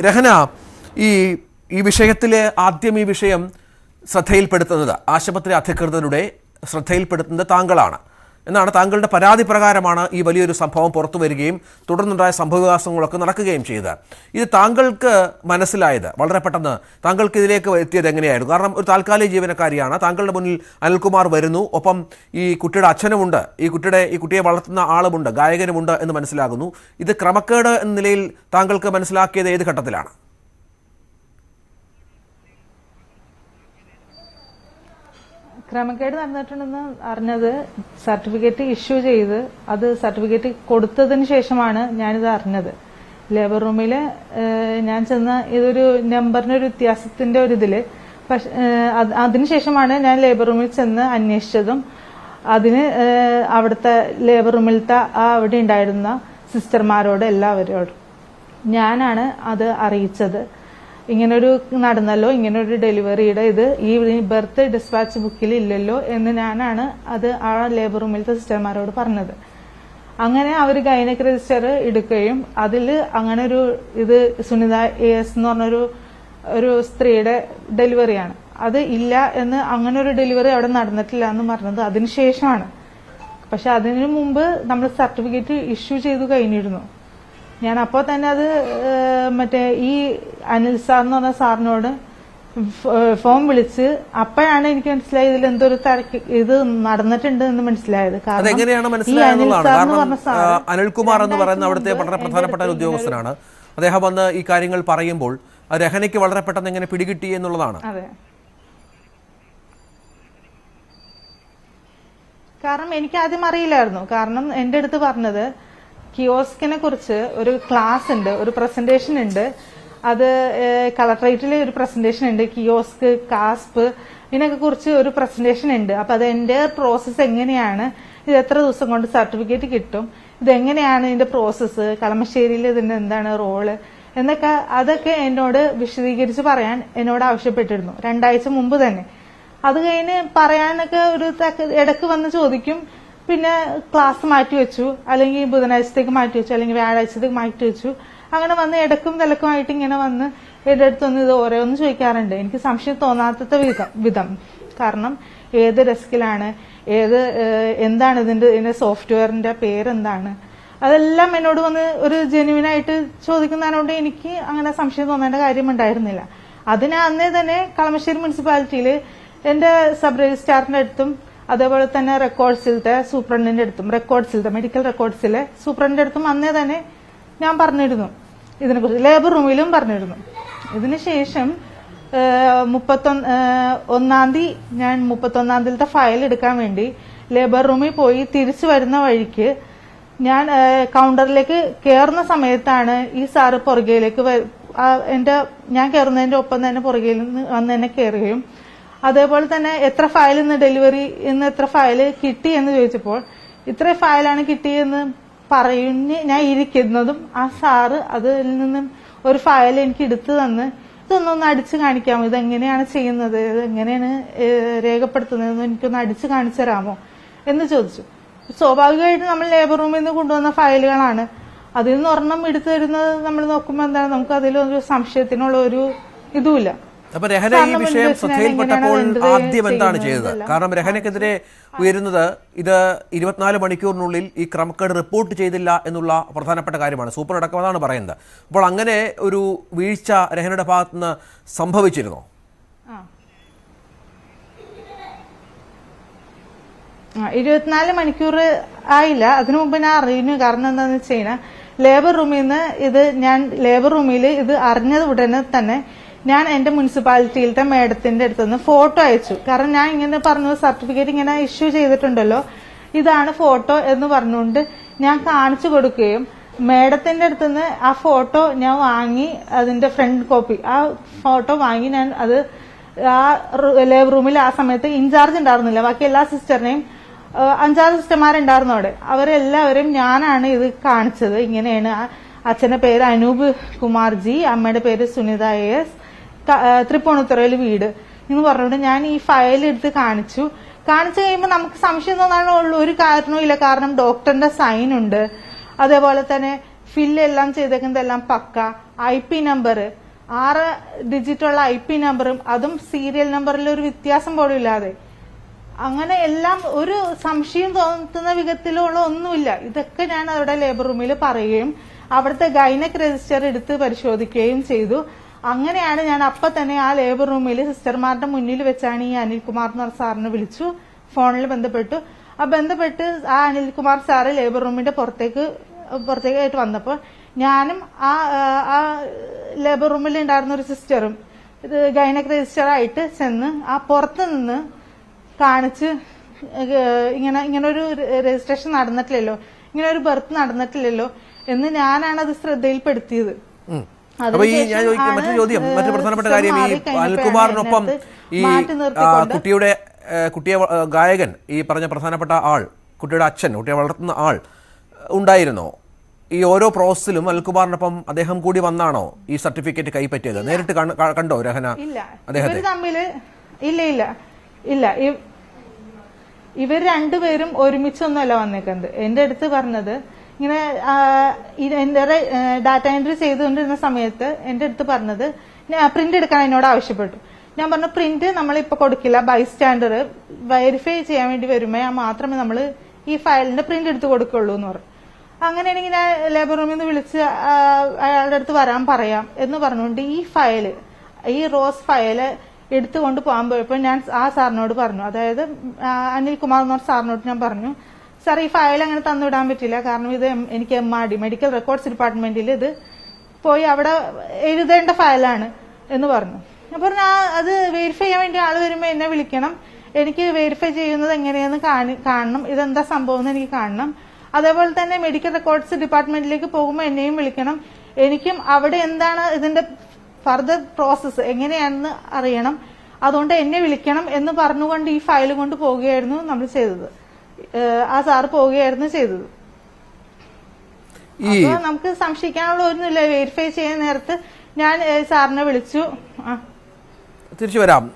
രഹന, ഈ വിഷയത്തിലെ ആദ്യം ഈ വിഷയം ശ്രദ്ധയിൽപ്പെടുത്തുന്നത് ആശുപത്രി അധികൃതരുടെ ശ്രദ്ധയിൽപ്പെടുത്തുന്നത് താങ്കളാണ് എന്നാണ്. താങ്കളുടെ പരാതി പ്രകാരമാണ് ഈ വലിയൊരു സംഭവം പുറത്തു വരികയും തുടർന്നുണ്ടായ സംഭവവികാസങ്ങളൊക്കെ നടക്കുകയും ചെയ്തത്. ഇത് താങ്കൾക്ക് മനസ്സിലായത് വളരെ പെട്ടെന്ന് താങ്കൾക്ക് ഇതിലേക്ക് എത്തിയത് എങ്ങനെയായിരുന്നു? കാരണം ഒരു താൽക്കാലിക ജീവനക്കാരിയാണ്. താങ്കളുടെ മുന്നിൽ അനിൽകുമാർ വരുന്നു, ഒപ്പം ഈ കുട്ടിയുടെ അച്ഛനുമുണ്ട്, ഈ കുട്ടിയെ വളർത്തുന്ന ആളുമുണ്ട്, ഗായകനുമുണ്ട് എന്ന് മനസ്സിലാകുന്നു. ഇത് ക്രമക്കേട് എന്ന നിലയിൽ താങ്കൾക്ക് മനസ്സിലാക്കിയത് ഏത് ഘട്ടത്തിലാണ്? ക്രമക്കേട് നടന്നിട്ടുണ്ടെന്ന് അറിഞ്ഞത് സർട്ടിഫിക്കറ്റ് ഇഷ്യൂ ചെയ്ത് അത് സർട്ടിഫിക്കറ്റ് കൊടുത്തതിന് ശേഷമാണ് ഞാനിത് അറിഞ്ഞത്. ലേബർ റൂമിൽ ഞാൻ ചെന്ന ഇതൊരു നമ്പറിനൊരു വ്യത്യാസത്തിന്റെ ഒരു ഇതില്, പക്ഷെ അതിനുശേഷമാണ് ഞാൻ ലേബർ റൂമിൽ ചെന്ന് അന്വേഷിച്ചതും അതിന് അവിടുത്തെ ലേബർ റൂമിലത്തെ അവിടെ ഉണ്ടായിരുന്ന സിസ്റ്റർമാരോട് എല്ലാവരോടും ഞാനാണ് അത് അറിയിച്ചത്. ഇങ്ങനൊരു നടന്നല്ലോ, ഇങ്ങനൊരു ഡെലിവറിയുടെ ഇത് ഈ ബർത്ത് ഡിസ്പാച്ച് ബുക്കിൽ ഇല്ലല്ലോ എന്ന് ഞാനാണ് അത് ആ ലേബർ റൂമിലത്തെ സിസ്റ്റർമാരോട് പറഞ്ഞത്. അങ്ങനെ അവർ ഗൈനക് രജിസ്റ്റർ എടുക്കുകയും അതിൽ അങ്ങനെ ഒരു ഇത് സുനിത AS എന്ന് പറഞ്ഞൊരു സ്ത്രീയുടെ ഡെലിവറിയാണ്, അത് ഇല്ല എന്ന്, അങ്ങനെ ഒരു ഡെലിവറി അവിടെ നടന്നിട്ടില്ല എന്ന് പറഞ്ഞത് അതിനുശേഷമാണ്. പക്ഷെ അതിനു മുമ്പ് നമ്മൾ സർട്ടിഫിക്കറ്റ് ഇഷ്യൂ ചെയ്തു കഴിഞ്ഞിരുന്നു. ഞാൻ അപ്പോൾ തന്നെ അത് മറ്റേ ഈ അനിൽ സാർ എന്ന് പറഞ്ഞ സാറിനോട് ഫോൺ വിളിച്ച് അപ്പോഴാണ് എനിക്ക് മനസ്സിലായത് ഇതിൽ എന്തൊരു ഇത് നടന്നിട്ടുണ്ട് എന്ന് മനസ്സിലായത്. അനിൽകുമാർ എന്ന് പറയുന്ന അവിടുത്തെ വളരെ പ്രധാനപ്പെട്ട ഒരു ഉദ്യോഗസ്ഥനാണ്. അദ്ദേഹം വന്ന് ഈ കാര്യങ്ങൾ പറയുമ്പോൾ രഹനയ്ക്ക് വളരെ പെട്ടെന്ന് എങ്ങനെ പിടികിട്ടി എന്നുള്ളതാണ്. അതെ, കാരണം എനിക്ക് ആദ്യം അറിയില്ലായിരുന്നു. കാരണം എന്റെ അടുത്ത് പറഞ്ഞത് കിയോസ്കിനെ കുറിച്ച് ഒരു ക്ലാസ് ഉണ്ട്, ഒരു പ്രസന്റേഷൻ ഉണ്ട്, അത് കളക്ടറേറ്റിൽ ഒരു പ്രസന്റേഷൻ ഉണ്ട്, കിയോസ്ക് കാസ്പ് ഇതിനൊക്കെ കുറിച്ച് ഒരു പ്രസന്റേഷൻ ഉണ്ട്. അപ്പൊ അത് എന്റെ പ്രോസസ്സ് എങ്ങനെയാണ്, ഇത് എത്ര ദിവസം കൊണ്ട് സർട്ടിഫിക്കറ്റ് കിട്ടും, ഇതെങ്ങനെയാണ് ഇതിന്റെ പ്രോസസ്സ്, കളമശ്ശേരിയിൽ ഇതിന്റെ എന്താണ് റോള് എന്നൊക്കെ അതൊക്കെ എന്നോട് വിശദീകരിച്ച് പറയാൻ എന്നോട് ആവശ്യപ്പെട്ടിരുന്നു 2 ആഴ്ച മുമ്പ് തന്നെ. അത് കഴിഞ്ഞ് പറയാനൊക്കെ ഒരു ഇടക്ക് വന്ന് ചോദിക്കും, പിന്നെ ക്ലാസ് മാറ്റിവെച്ചു, അല്ലെങ്കിൽ ബുധനാഴ്ചത്തേക്ക് മാറ്റിവെച്ചു, അല്ലെങ്കിൽ വ്യാഴാഴ്ചത്തേക്ക് മാറ്റിവെച്ചു. അങ്ങനെ വന്ന് ഇടക്കും തിലക്കുമായിട്ട് ഇങ്ങനെ വന്ന് എന്റെ അടുത്തൊന്ന് ഇത് ഓരോന്ന് ചോദിക്കാറുണ്ട്. എനിക്ക് സംശയം തോന്നാത്ത വിധം. കാരണം ഏത് ഡെസ്കിലാണ്, എന്താണ് ഇതിന്റെ സോഫ്റ്റ്വെയറിന്റെ പേരെന്താണ്, അതെല്ലാം എന്നോട് വന്ന് ഒരു ജെന്യുവിനായിട്ട് ചോദിക്കുന്നതിനോട് എനിക്ക് അങ്ങനെ സംശയം തോന്നേണ്ട കാര്യം ഉണ്ടായിരുന്നില്ല. അതിന് അന്നേ തന്നെ കളമശ്ശേരി മുനിസിപ്പാലിറ്റിയിൽ എന്റെ സബ് രജിസ്ട്രാറിന്റെ അടുത്തും അതേപോലെ തന്നെ റെക്കോർഡ്സിലത്തെ സൂപ്രണ്ടിന്റെ അടുത്തും, മെഡിക്കൽ റെക്കോർഡ്സിലെ സൂപ്രണ്ടിന്റെ അടുത്തും അന്നേ തന്നെ ഞാൻ പറഞ്ഞിരുന്നു ഇതിനെക്കുറിച്ച്. ലേബർ റൂമിലും പറഞ്ഞിരുന്നു. ഇതിനുശേഷം 31-ാം തീയതി ഞാൻ 31-ാം തീയതിയിലത്തെ ഫയൽ എടുക്കാൻ വേണ്ടി ലേബർ റൂമിൽ പോയി തിരിച്ചു വരുന്ന വഴിക്ക് ഞാൻ കൗണ്ടറിലേക്ക് കയറുന്ന സമയത്താണ് ഈ സാറ് പുറകയിലേക്ക് ഞാൻ കയറുന്നതിന്റെ ഒപ്പം തന്നെ പുറകയിൽ നിന്ന് വന്ന് തന്നെ കയറുകയും അതേപോലെ തന്നെ എത്ര ഫയൽ ഇന്ന് ഡെലിവറി ഇന്ന് എത്ര ഫയൽ കിട്ടി എന്ന് ചോദിച്ചപ്പോൾ ഇത്ര ഫയലാണ് കിട്ടിയെന്ന് പറയുന്ന ഞാൻ ഇരിക്കുന്നതും ആ സാറ് അതിൽ നിന്നും ഒരു ഫയൽ എനിക്ക് എടുത്തു തന്ന് ഇതൊന്നൊന്ന് അടിച്ചു കാണിക്കാമോ, ഇതെങ്ങനെയാണ് ചെയ്യുന്നത്, ഇതെങ്ങനെയാണ് രേഖപ്പെടുത്തുന്നതെന്ന് എനിക്കൊന്ന് അടിച്ചു കാണിച്ചു തരാമോ എന്ന് ചോദിച്ചു. സ്വാഭാവികമായിട്ട് നമ്മൾ ലേബർ റൂമിൽ നിന്ന് കൊണ്ടുവന്ന ഫയലുകളാണ്. അതിൽ നിന്ന് ഒരെണ്ണം എടുത്തു തരുന്നത് നമ്മൾ നോക്കുമ്പോൾ എന്താണ്, നമുക്ക് അതിലൊരു സംശയത്തിനുള്ള ഒരു ഇതുമില്ല. അപ്പൊ രഹന ഈ വിഷയം ശ്രദ്ധയിൽപ്പെട്ടപ്പോൾ ആദ്യം എന്താണ് ചെയ്തത്? കാരണം രഹനക്കെതിരെ ഉയരുന്നത് ഇത് 24 മണിക്കൂറിനുള്ളിൽ ഈ ക്രമക്കേട് റിപ്പോർട്ട് ചെയ്തില്ല എന്നുള്ള പ്രധാനപ്പെട്ട കാര്യമാണ്. സൂപ്പർ അടക്കം അതാണ് പറയുന്നത്. അപ്പോൾ അങ്ങനെ ഒരു വീഴ്ച രഹനയുടെ ഭാഗത്തുനിന്ന് സംഭവിച്ചിരുന്നോ? 24 മണിക്കൂർ ആയില്ല, അതിനു മുമ്പ് ഞാൻ അറിയുന്നു. കാരണം എന്താണെന്ന് വെച്ച് കഴിഞ്ഞാൽ ലേബർ റൂമിൽ നിന്ന് ഇത് അറിഞ്ഞത് ഉടനെ തന്നെ ഞാൻ എന്റെ മുനിസിപ്പാലിറ്റിയിലത്തെ മേഡത്തിന്റെ അടുത്തുനിന്ന് ഫോട്ടോ അയച്ചു. കാരണം ഞാൻ ഇങ്ങനെ പറഞ്ഞു, സർട്ടിഫിക്കറ്റ് ഇങ്ങനെ ഇഷ്യൂ ചെയ്തിട്ടുണ്ടല്ലോ, ഇതാണ് ഫോട്ടോ എന്ന് പറഞ്ഞുകൊണ്ട് ഞാൻ കാണിച്ചു കൊടുക്കുകയും മേഡത്തിന്റെ അടുത്തുനിന്ന് ആ ഫോട്ടോ ഞാൻ വാങ്ങി, അതിന്റെ ഫ്രണ്ട് കോപ്പി ആ ഫോട്ടോ വാങ്ങി ഞാൻ അത് ആ ലേബർ റൂമിൽ ആ സമയത്ത് ഇൻചാർജ് ഉണ്ടായിരുന്നില്ല, ബാക്കി എല്ലാ സിസ്റ്ററിനെയും 5-6 സിസ്റ്റർമാരുണ്ടായിരുന്നു അവിടെ, അവരെല്ലാവരും ഞാനാണ് ഇത് കാണിച്ചത്. ഇങ്ങനെയാണ്, അച്ഛന്റെ പേര് അനൂപ് കുമാർജി, അമ്മയുടെ പേര് സുനിത AS, തൃപ്പൂണിത്തുറയിൽ വീട് എന്ന് പറഞ്ഞുകൊണ്ട് ഞാൻ ഈ ഫയൽ എടുത്ത് കാണിച്ചു കഴിയുമ്പോൾ നമുക്ക് സംശയം തോന്നാനുള്ള ഒരു കാരണവും ഇല്ല. കാരണം ഡോക്ടറിന്റെ സൈൻ ഉണ്ട്, അതേപോലെ തന്നെ ഫില്ല് എല്ലാം ചെയ്തേക്കുന്നതെല്ലാം പക്ക. IP നമ്പർ 6 ഡിജിറ്റുള്ള IP നമ്പറും അതും സീരിയൽ നമ്പറിൽ ഒരു വ്യത്യാസം പോലും ഇല്ലാതെ, അങ്ങനെ എല്ലാം ഒരു സംശയം തോന്നുന്ന വിധത്തിലുള്ള ഒന്നുമില്ല. ഇതൊക്കെ ഞാൻ അവിടെ ലേബർ റൂമിൽ പറയുകയും അവിടുത്തെ ഗൈനക് രജിസ്റ്റർ എടുത്ത് പരിശോധിക്കുകയും ചെയ്തു. അങ്ങനെയാണ് ഞാൻ അപ്പം തന്നെ ആ ലേബർ റൂമിൽ സിസ്റ്റർമാരുടെ മുന്നിൽ വെച്ചാണ് ഈ അനിൽകുമാർ എന്ന് പറഞ്ഞ സാറിനെ വിളിച്ചു, ഫോണിൽ ബന്ധപ്പെട്ടു. ബന്ധപ്പെട്ട് ആ അനിൽകുമാർ സാറ് ലേബർ റൂമിന്റെ പുറത്തേക്കായിട്ട് വന്നപ്പോൾ ഞാനും ആ ലേബർ റൂമിൽ ഉണ്ടായിരുന്ന ഒരു സിസ്റ്ററും ഇത് ഗൈനക് രജിസ്റ്ററായിട്ട് ചെന്ന് ആ പുറത്ത് നിന്ന് കാണിച്ച് ഇങ്ങനെ ഒരു രജിസ്ട്രേഷൻ നടന്നിട്ടില്ലല്ലോ, ഇങ്ങനെ ഒരു ബർത്ത് നടന്നിട്ടില്ലല്ലോ എന്ന് ഞാനാണ് അത് ശ്രദ്ധയിൽപ്പെടുത്തിയത്. മറ്റൊരു ചോദ്യം, മറ്റൊരു പ്രധാനപ്പെട്ട കാര്യം, ഈ അനിൽകുമാറിനൊപ്പം ഈ കുട്ടിയെ ഗായകൻ, ഈ പറഞ്ഞ പ്രധാനപ്പെട്ട ആൾ, കുട്ടിയുടെ അച്ഛൻ, കുട്ടിയെ വളർത്തുന്ന ആൾ ഉണ്ടായിരുന്നോ? ഈ ഓരോ പ്രോസസ്സിലും അനിൽകുമാറിനൊപ്പം അദ്ദേഹം കൂടി വന്നാണോ ഈ സർട്ടിഫിക്കറ്റ് കൈപ്പറ്റിയത്? നേരിട്ട് കണ്ടോ രഹന അദ്ദേഹത്തെ? ഇല്ല, ഇവർ രണ്ടുപേരും ഒരുമിച്ചൊന്നുമല്ല വന്നേക്കുന്നത്. എന്റെ അടുത്ത് പറഞ്ഞത് ഇങ്ങനെ എന്റെ ഡാറ്റ എൻട്രി ചെയ്തുകൊണ്ടിരുന്ന സമയത്ത് എന്റെ അടുത്ത് പറഞ്ഞത് പ്രിന്റ് എടുക്കാൻ എന്നോട് ആവശ്യപ്പെട്ടു. ഞാൻ പറഞ്ഞു പ്രിന്റ് നമ്മളിപ്പോ കൊടുക്കില്ല, ബൈസ്റ്റാൻഡർ വെരിഫൈ ചെയ്യാൻ വേണ്ടി വരുമ്പോൾ മാത്രമേ നമ്മൾ ഈ ഫയലിന്റെ പ്രിന്റ് എടുത്ത് കൊടുക്കുള്ളൂ എന്ന് പറഞ്ഞു. അങ്ങനെയാണെങ്കിൽ ഞാൻ ലേബർ റൂമിൽ നിന്ന് വിളിച്ച് അയാളുടെ അടുത്ത് വരാൻ പറയാം എന്ന് പറഞ്ഞുകൊണ്ട് ഈ റോസ് ഫയല് എടുത്തുകൊണ്ട് പോകാൻ പോയപ്പോൾ ഞാൻ ആ സാറിനോട് പറഞ്ഞു, അതായത് അനിൽകുമാർ എന്ന് പറഞ്ഞ സാറിനോട് ഞാൻ പറഞ്ഞു, സാർ ഈ ഫയൽ അങ്ങനെ തന്നുവിടാൻ പറ്റില്ല, കാരണം ഇത് എനിക്ക് MRD മെഡിക്കൽ റെക്കോർഡ്സ് ഡിപ്പാർട്ട്മെന്റിൽ ഇത് പോയി അവിടെ എഴുതേണ്ട ഫയലാണ് എന്ന് പറഞ്ഞു. ഞാൻ പറഞ്ഞു അത് വെരിഫൈ ചെയ്യാൻ വേണ്ടി ആള് വരുമ്പോൾ എന്നെ വിളിക്കണം, എനിക്ക് വെരിഫൈ ചെയ്യുന്നത് എങ്ങനെയാന്ന് കാണണം, ഇതെന്താ സംഭവം എന്ന് എനിക്ക് കാണണം. അതേപോലെ തന്നെ മെഡിക്കൽ റെക്കോർഡ്സ് ഡിപ്പാർട്ട്മെന്റിലേക്ക് പോകുമ്പോൾ എന്നെയും വിളിക്കണം, എനിക്കും അവിടെ എന്താണ് ഇതിന്റെ ഫർദർ പ്രോസസ്സ് എങ്ങനെയാണെന്ന് അറിയണം, അതുകൊണ്ട് എന്നെ വിളിക്കണം എന്ന് പറഞ്ഞുകൊണ്ട് ഈ ഫയൽ കൊണ്ട് പോവുകയായിരുന്നു നമ്മൾ ചെയ്തത്. ആ സാറ് പോവുകയായിരുന്നു ചെയ്തത്. അപ്പൊ നമുക്ക് സംശയിക്കാനുള്ള ഒന്നുമില്ല. വെരിഫൈ ചെയ്യുന്ന നേരത്ത് ഞാൻ സാറിനെ വിളിച്ചു. തിരിച്ചു വരാം.